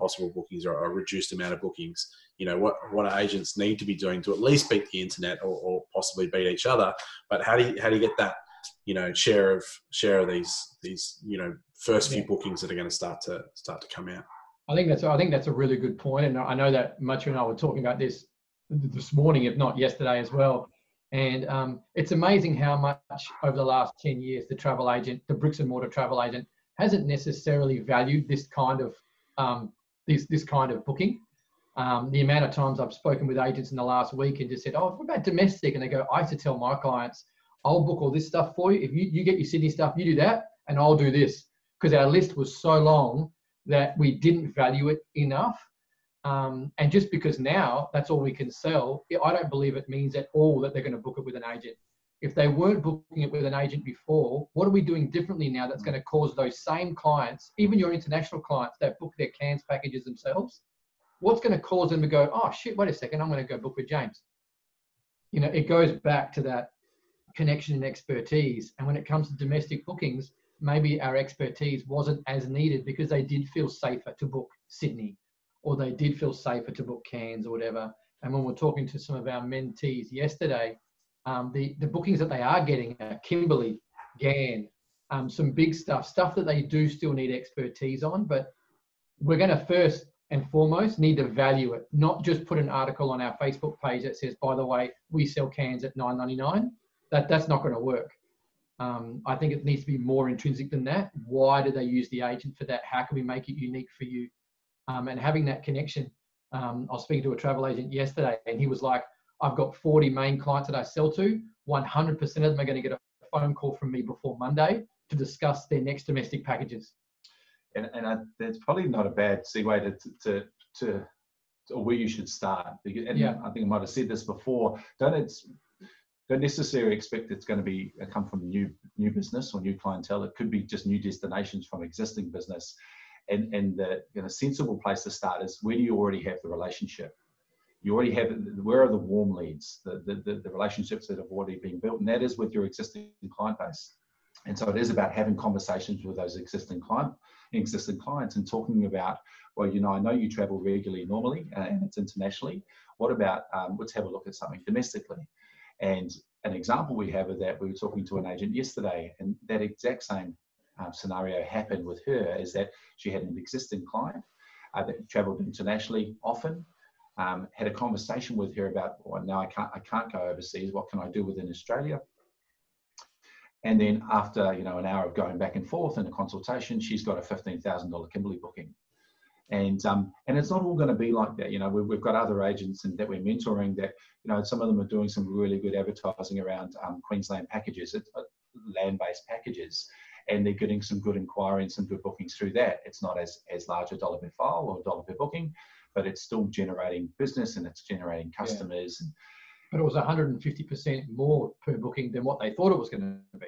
possible bookings, or a reduced amount of bookings. You know, what agents need to be doing to at least beat the internet, or possibly beat each other. But how do you get that, you know, share of these you know, first few bookings that are going to start to come out? I think that's a really good point, and I know that Matthew and I were talking about this morning, if not yesterday as well. And it's amazing how much over the last 10 years the bricks and mortar travel agent hasn't necessarily valued this kind of this kind of booking. The amount of times I've spoken with agents in the last week and just said, "Oh, what about domestic?" And they go, "I used to tell my clients, I'll book all this stuff for you. If you get your Sydney stuff, you do that, and I'll do this," because our list was so long that we didn't value it enough. And just because now that's all we can sell, I don't believe it means at all that they're going to book it with an agent. If they weren't booking it with an agent before, what are we doing differently now that's going to cause those same clients, even your international clients that book their Cairns packages themselves, what's going to cause them to go, "Oh shit, wait a second, I'm going to go book with James"? You know, it goes back to that connection and expertise. And when it comes to domestic bookings, maybe our expertise wasn't as needed because they did feel safer to book Sydney, or they did feel safer to book Cairns or whatever. And when we're talking to some of our mentees yesterday, the bookings that they are getting are Kimberley, Ghan, some big stuff that they do still need expertise on. But we're going to first and foremost need to value it, not just put an article on our Facebook page that says, by the way, we sell cans at $9.99. That's not going to work. I think it needs to be more intrinsic than that. Why do they use the agent for that? How can we make it unique for you? And having that connection. I was speaking to a travel agent yesterday, and he was like, I've got 40 main clients that I sell to. 100% of them are going to get a phone call from me before Monday to discuss their next domestic packages. And that's probably not a bad segue to where you should start. And yeah. I think I might have said this before. Don't necessarily expect it's going to come from new business or new clientele. It could be just new destinations from existing business. And the sensible place to start is, where do you already have the relationship? You already have, where are the warm leads, the relationships that have already been built, and that is with your existing client base. And so it is about having conversations with those existing clients and talking about, well, I know you travel regularly normally, and it's internationally. What about, let's have a look at something domestically. And an example we have of that, we were talking to an agent yesterday, and that exact same scenario happened with her, is that she had an existing client that traveled internationally often, had a conversation with her about, well, no, I can't go overseas. What can I do within Australia? And then after, an hour of going back and forth in a consultation, she's got a $15,000 Kimberley booking. And it's not all going to be like that. We've got other agents that we're mentoring that, some of them are doing some really good advertising around Queensland packages, land-based packages, and they're getting some good inquiry and some good bookings through that. It's not as large a dollar per file or dollar per booking, but it's still generating business and it's generating customers. Yeah. But it was 150% more per booking than what they thought it was going to be.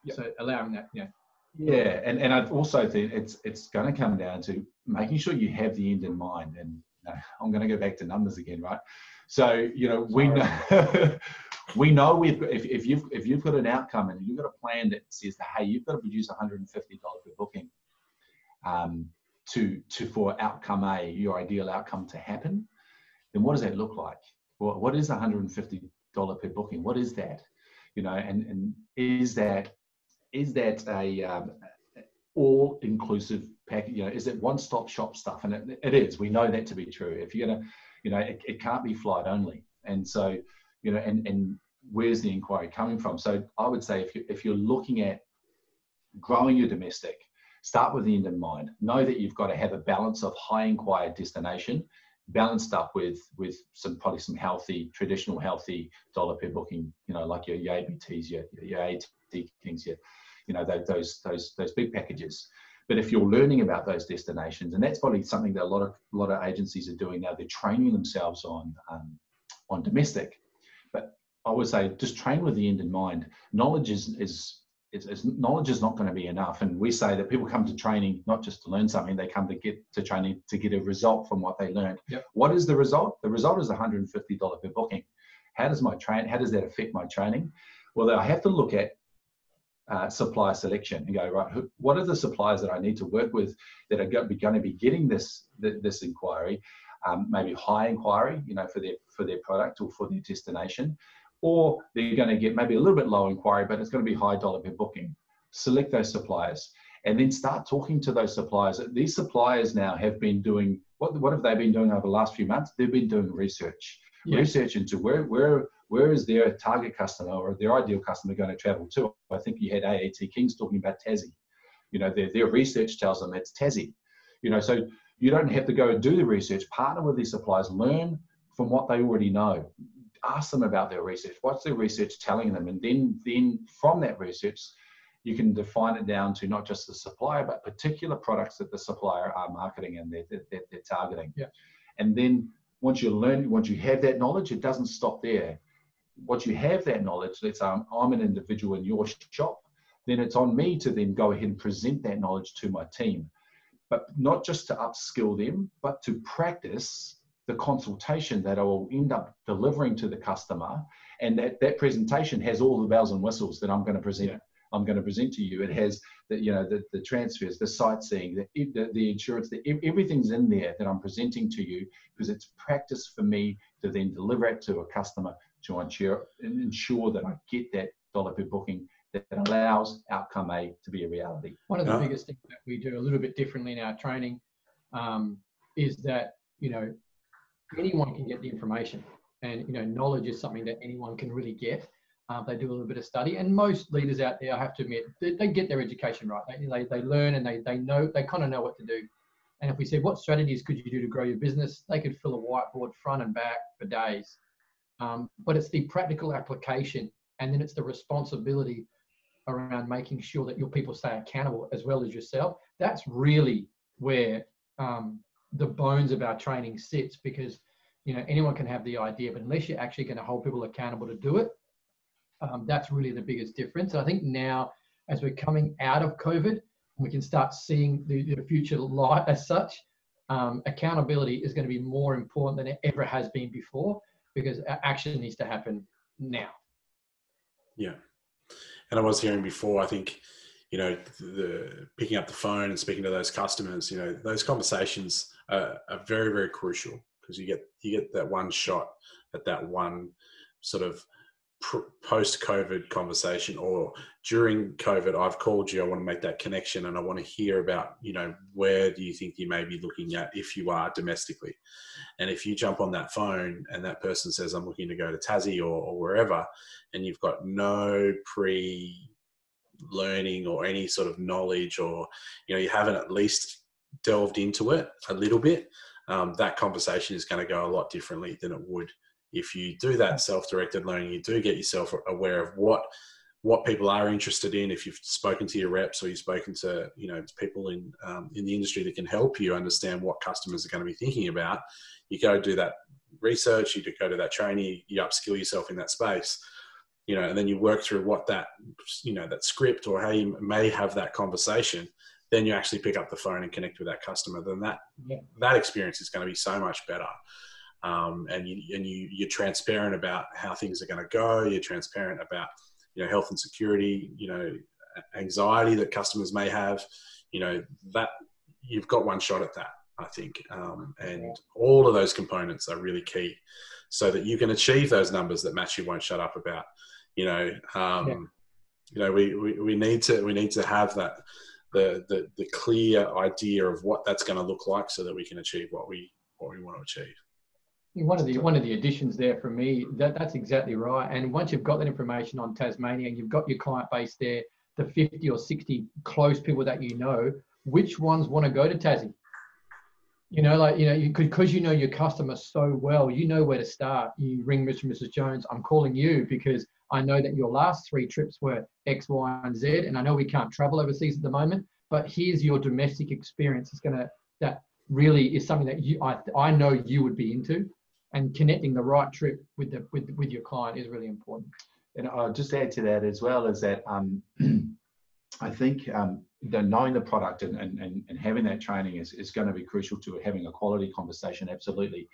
Yep. So allowing that, Yeah, and I also think it's going to come down to making sure you have the end in mind. And I'm going to go back to numbers again, right? So we know if you've got an outcome and you've got a plan that says that, hey, you've got to produce $150 per booking for outcome A, your ideal outcome to happen, then what does that look like? Well, what is $150 per booking? What is that? And is that a all-inclusive package? Is it one-stop shop stuff? And it is. We know that to be true. If you're gonna, it can't be flight only. And so, and where's the inquiry coming from? So I would say if you're looking at growing your domestic, start with the end in mind. Know that you've got to have a balance of high inquiry destination, balanced up with probably some traditional healthy dollar per booking, like your ABTs, your AT Kings, those big packages. But if you're learning about those destinations, and that's probably something that a lot of agencies are doing now, they're training themselves on domestic. But I would say just train with the end in mind. Knowledge knowledge is not going to be enough. And we say that people come to training not just to learn something, they come to training to get a result from what they learned. Yep. What is the result? The result is $150 per booking. How does that affect my training? Well, I have to look at supplier selection and go, right, what are the suppliers that I need to work with that are going to be getting this inquiry, maybe high inquiry, for their product or for their destination, or they're going to get maybe a little bit low inquiry, but it's going to be high dollar per booking. Select those suppliers and then start talking to those suppliers. These suppliers now have been doing, what have they been doing over the last few months? They've been doing research into where is their target customer or their ideal customer going to travel to. I think you had AAT Kings talking about Tassie. Their research tells them it's Tassie. So you don't have to go and do the research. Partner with these suppliers, learn from what they already know. Ask them about their research. What's their research telling them? And then from that research, you can define it down to not just the supplier, but particular products that the supplier are marketing and they're targeting. Yeah. And then once you have that knowledge, it doesn't stop there. Once you have that knowledge, let's say I'm an individual in your shop, then it's on me to then go ahead and present that knowledge to my team. But not just to upskill them, but to practice the consultation that I will end up delivering to the customer, and that presentation has all the bells and whistles that I'm going to present. Yeah. I'm going to present to you. It has the transfers, the sightseeing, the insurance, everything's in there that I'm presenting to you, because it's practice for me to then deliver it to a customer to ensure that I get that dollar per booking that allows outcome A to be a reality. One of the biggest things that we do a little bit differently in our training is that, anyone can get the information, and, knowledge is something that anyone can really get. They do a little bit of study, and most leaders out there, I have to admit, they get their education right. They learn, and they kind of know what to do. And if we said, what strategies could you do to grow your business? They could fill a whiteboard front and back for days. But it's the practical application, and then it's the responsibility around making sure that your people stay accountable as well as yourself. That's really where the bones of our training sits, because anyone can have the idea, but unless you're actually going to hold people accountable to do it, that's really the biggest difference. And I think now, as we're coming out of COVID, we can start seeing the future light as such. Accountability is going to be more important than it ever has been before, because action needs to happen now. Yeah. And I was hearing before, I think, the picking up the phone and speaking to those customers, those conversations are very, very crucial, because you get that one shot at that one sort of post-COVID conversation, or during COVID, I've called you, I want to make that connection, and I want to hear about, where do you think you may be looking at if you are domestically. And if you jump on that phone and that person says, I'm looking to go to Tassie or wherever, and you've got no pre-learning or any sort of knowledge, or, you haven't at least delved into it a little bit, that conversation is going to go a lot differently than it would if you do that self-directed learning. You do get yourself aware of what people are interested in. If you've spoken to your reps, or you've spoken to people in the industry that can help you understand what customers are going to be thinking about, you go do that research, you go to that training, you upskill yourself in that space, and then you work through what that that script, or how you may have that conversation. Then you actually pick up the phone and connect with that customer. Then that experience is going to be so much better. And you're transparent about how things are going to go. You're transparent about, health and security, anxiety that customers may have, that you've got one shot at that, I think. And all of those components are really key, so that you can achieve those numbers that Matthew won't shut up about. We need to have that, the clear idea of what that's going to look like, so that we can achieve what we want to achieve. One of the additions there for me, that's exactly right. And once you've got that information on Tasmania, and you've got your client base there, the 50 or 60 close people that which ones want to go to Tassie? Because your customer so well, you know where to start. You ring Mr. and Mrs. Jones, I'm calling you because I know that your last 3 trips were X, Y, and Z, and I know we can't travel overseas at the moment, but here's your domestic experience. That really is something that I know you would be into. And connecting the right trip with your client is really important. And I'll just add to that as well, is that I think knowing the product and having that training is going to be crucial to having a quality conversation, absolutely.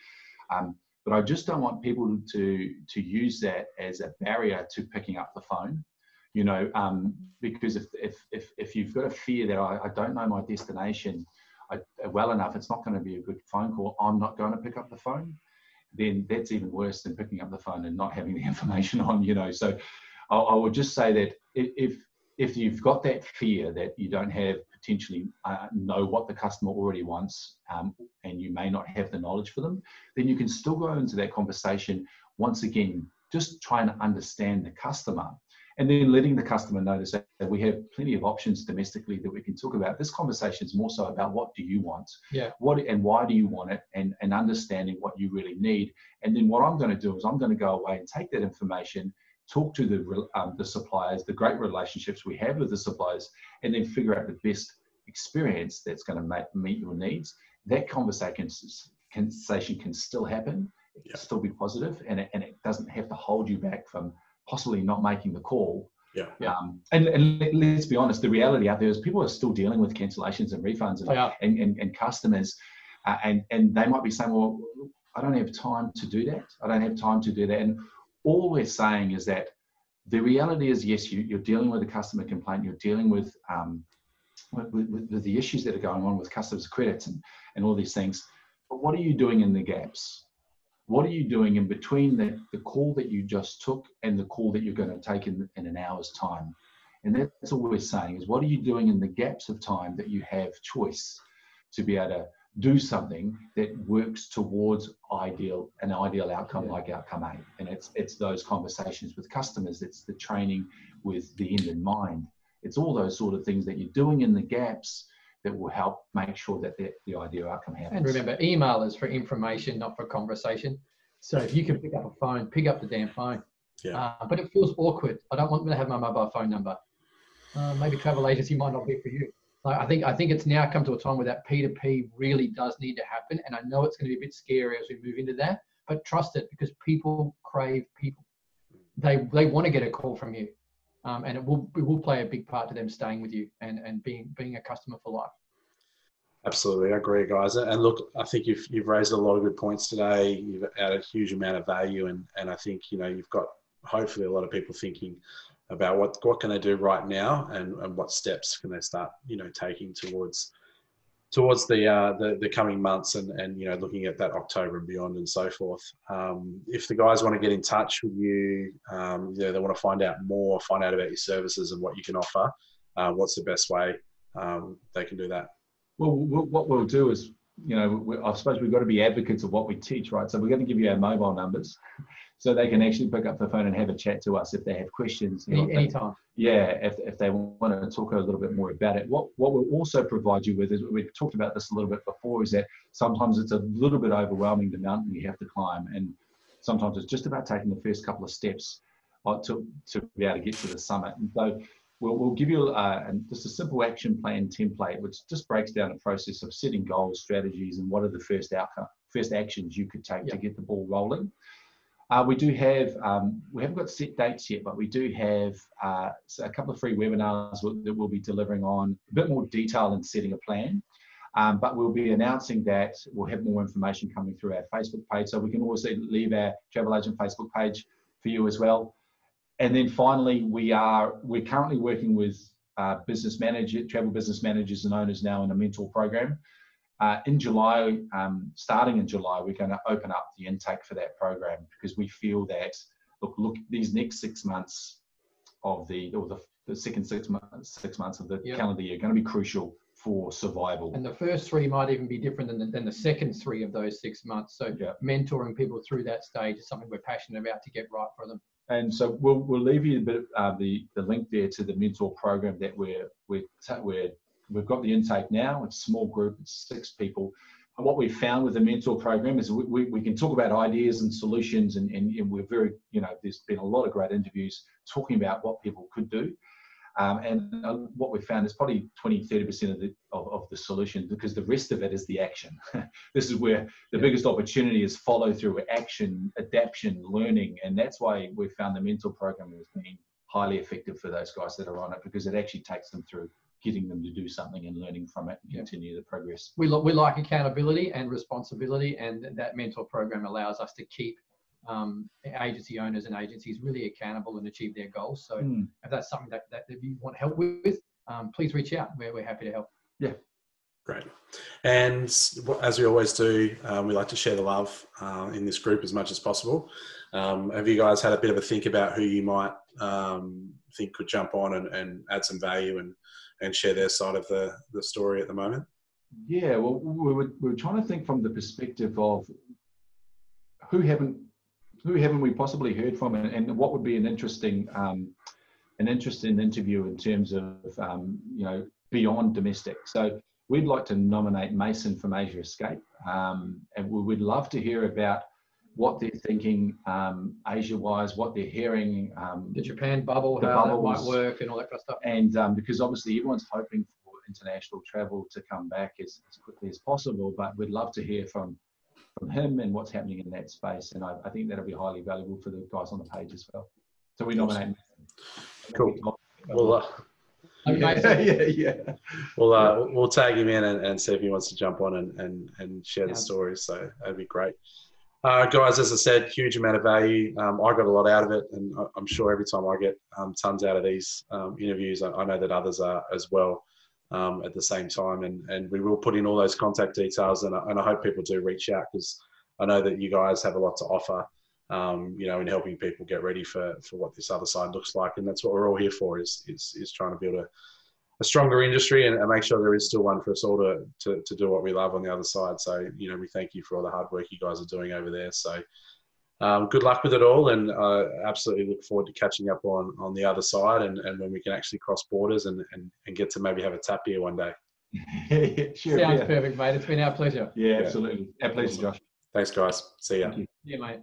But I just don't want people to use that as a barrier to picking up the phone, because if you've got a fear that I don't know my destination well enough, it's not going to be a good phone call, I'm not going to pick up the phone, then that's even worse than picking up the phone and not having the information on, So I would just say that if you've got that fear that you don't have potentially know what the customer already wants, and you may not have the knowledge for them, then you can still go into that conversation, once again, just trying to understand the customer, and then letting the customer notice that we have plenty of options domestically that we can talk about. This conversation is more so about what do you want, what and why do you want it, and understanding what you really need. And then what I'm going to do is I'm going to go away and take that information, talk to the suppliers, the great relationships we have with the suppliers, and then figure out the best experience that's going to meet your needs. That conversation can still happen, it can still be positive, and it doesn't have to hold you back from possibly not making the call. And let's be honest, the reality out there is people are still dealing with cancellations and refunds and customers, and they might be saying, well, I don't have time to do that. I don't have time to do that. And all we're saying is that the reality is, yes, you're dealing with a customer complaint. You're dealing with the issues that are going on with customers' credits and all these things. But what are you doing in the gaps? What are you doing in between the call that you just took and the call that you're going to take in an hour's time? And that's all we're saying is, what are you doing in the gaps of time that you have choice to be able to do something that works towards an ideal outcome, like outcome A. And it's those conversations with customers. It's the training with the end in mind. It's all those sort of things that you're doing in the gaps that will help make sure that the ideal outcome happens. And remember, email is for information, not for conversation. So if you can pick up a phone, pick up the damn phone. Yeah. But it feels awkward. I don't want them to have my mobile phone number. Maybe travel agency might not be for you. I think it's now come to a time where that P2P really does need to happen. And I know it's going to be a bit scary as we move into that, but trust it, because people crave people. They want to get a call from you. And it will play a big part to them staying with you and being a customer for life. Absolutely, I agree, guys. And look, I think you've raised a lot of good points today. You've added a huge amount of value, and I think you've got hopefully a lot of people thinking about what can they do right now, and what steps can they start taking towards the coming months, and looking at that October and beyond and so forth. If the guys want to get in touch with you, they want to find out more, find out about your services and what you can offer, what's the best way they can do that? Well, what we'll do is, I suppose we've got to be advocates of what we teach, right? So we're going to give you our mobile numbers so they can actually pick up the phone and have a chat to us if they have questions. Anytime. Yeah, if they want to talk a little bit more about it. What we'll also provide you with is, we've talked about this a little bit before, is that sometimes it's a little bit overwhelming, the mountain you have to climb. And sometimes it's just about taking the first couple of steps to be able to get to the summit. And so we'll give you just a simple action plan template, which just breaks down a process of setting goals, strategies, and what are the first actions you could take to get the ball rolling. We do have, we haven't got set dates yet, but we do have a couple of free webinars that we'll be delivering on a bit more detail in setting a plan. But we'll be announcing that we'll have more information coming through our Facebook page. So we can also leave our Travel Agent Facebook page for you as well. And then finally, we're currently working with travel business managers and owners now in a mentor program. In July, starting in July, we're going to open up the intake for that program, because we feel that look these next 6 months of the second 6 months of the calendar year are going to be crucial for survival. And the first 3 might even be different than the second 3 of those 6 months. So mentoring people through that stage is something we're passionate about to get right for them. And so we'll leave you a bit the link there to the mentor program that we've got the intake now. It's a small group, it's 6 people. And what we've found with the mentor program is we can talk about ideas and solutions, and we're very, there's been a lot of great interviews talking about what people could do. And what we've found is probably 20-30% of the solution, because the rest of it is the action. This is where the biggest opportunity is follow through, action, adaptation, learning. And that's why we've found the mentor program has been highly effective for those guys that are on it, because it actually takes them through getting them to do something and learning from it and continue the progress. We like accountability and responsibility, and that mentor program allows us to keep agency owners and agencies really accountable and achieve their goals. So if that's something that you want help with, please reach out. We're happy to help. Yeah. Great. And as we always do, we like to share the love in this group as much as possible. Have you guys had a bit of a think about who you might think could jump on and add some value and share their side of the story at the moment? Yeah, well, we're trying to think from the perspective of who haven't we possibly heard from, and what would be an interesting interview in terms of beyond domestic. So we'd like to nominate Mason from Asia Escape, and we would love to hear about what they're thinking Asia-wise, what they're hearing. The Japan bubble, how that might work and all that kind of stuff. And because obviously everyone's hoping for international travel to come back as quickly as possible, but we'd love to hear from him and what's happening in that space. And I think that'll be highly valuable for the guys on the page as well. So we nominate. Cool. Well, we'll tag him in and see if he wants to jump on and share the story. So that'd be great. Guys, as I said, huge amount of value. I got a lot out of it, and I'm sure every time I get tons out of these interviews, I know that others are as well at the same time. And we will put in all those contact details, and I hope people do reach out, because I know that you guys have a lot to offer, in helping people get ready for what this other side looks like. And that's what we're all here for, is trying to build a stronger industry and make sure there is still one for us all to do what we love on the other side. So, we thank you for all the hard work you guys are doing over there. So good luck with it all, and I absolutely look forward to catching up on the other side, and when we can actually cross borders and get to maybe have a tap beer one day. Sure, Sounds perfect, mate. It's been our pleasure. Yeah, absolutely. Our pleasure, Josh. Thanks, guys. See ya. Yeah, mate.